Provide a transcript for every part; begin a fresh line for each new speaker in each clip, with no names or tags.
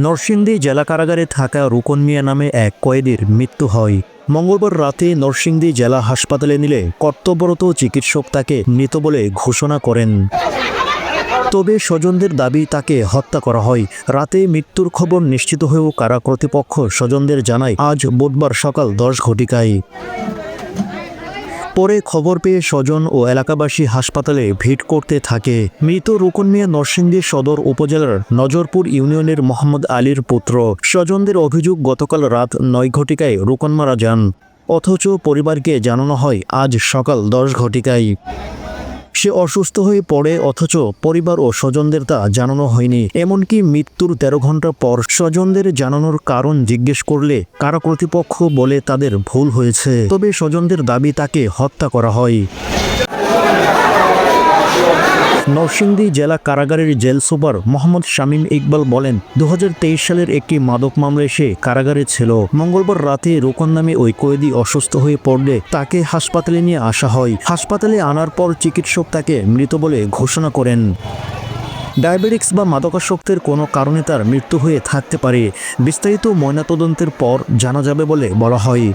নরসিংদী জেলা কারাগারে থাকা রুকন মিয়া নামে এক কয়েদির মৃত্যু হয়। মঙ্গলবার রাতে নরসিংদী জেলা হাসপাতালে নিলে কর্তব্যরত চিকিৎসক তাকে মৃত বলে ঘোষণা করেন। তবে স্বজনদের দাবি তাকে হত্যা করা হয়। রাতে মৃত্যুর খবর নিশ্চিত হয়েও কারা কর্তৃপক্ষ স্বজনদের জানায় আজ বুধবার সকাল 10 ঘটিকায়। পরে খবর পেয়ে স্বজন ও এলাকাবাসী হাসপাতালে ভিড় করতে থাকে। মৃত রুকন মিয়া নরসিংদী সদর উপজেলার নজরপুর ইউনিয়নের মোহাম্মদ আলীর পুত্র। স্বজনদের অভিযোগ গতকাল রাত 9 ঘটিকায় রুকন মারা যান, অথচ পরিবারকে জানানো হয় আজ সকাল 10 ঘটিকায়। সে অসুস্থ হয়ে পড়ে, অথচ পরিবার ও স্বজনদের তা জানানো হয়নি। এমনকি মৃত্যুর 13 ঘন্টা পর স্বজনদের জানানোর কারণ জিজ্ঞেস করলে কারা কর্তৃপক্ষ বলে তাদের ভুল হয়েছে। তবে স্বজনদের দাবি তাকে হত্যা করা হয়। নরসিংদী জেলা কারাগারের জেল সুপার মোহাম্মদ শামীম ইকবাল বলেন, 2023 সালের একটি মাদক মামলায় সে কারাগারে ছিল। মঙ্গলবার রাতে রুকন নামে ওই কয়েদি অসুস্থ হয়ে পড়লে তাকে হাসপাতালে নিয়ে আসা হয়। হাসপাতালে আনার পর চিকিৎসক তাকে মৃত বলে ঘোষণা করেন। ডায়াবেটিক্স বা মাদকাসক্তের কোনো কারণে তার মৃত্যু হয়ে থাকতে পারে। বিস্তারিত ময়নাতদন্তের পর জানা যাবে বলে বলা হয়।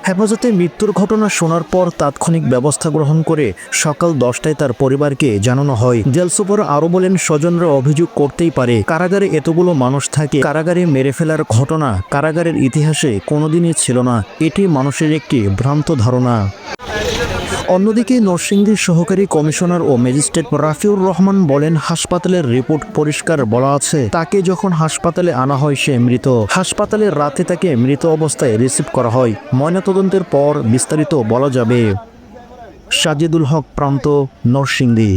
হেফাজতে মৃত্যুর ঘটনা শোনার পর তাৎক্ষণিক ব্যবস্থা গ্রহণ করে সকাল 10টায় তার পরিবারকে জানানো হয়। জেল সুপার আরও বলেন, স্বজনরা অভিযোগ করতেই পারে কারাগারে এতগুলো মানুষ থাকে। কারাগারে মেরে ফেলার ঘটনা কারাগারের ইতিহাসে কোনোদিনই ছিল না। এটি মানুষের একটি ভ্রান্ত ধারণা। অন্যদিকে নরসিংদীর সহকারী কমিশনার ও ম্যাজিস্ট্রেট রাফিউর রহমান বলেন, হাসপাতালের রিপোর্ট পরিষ্কার বলা আছে তাকে যখন হাসপাতালে আনা হয় সে মৃত। হাসপাতালের রাতে তাকে মৃত অবস্থায় রিসিভ করা হয়। ময়নাতদন্তের পর বিস্তারিত বলা যাবে। সাজিদুল হক, প্রান্ত, নরসিংদী।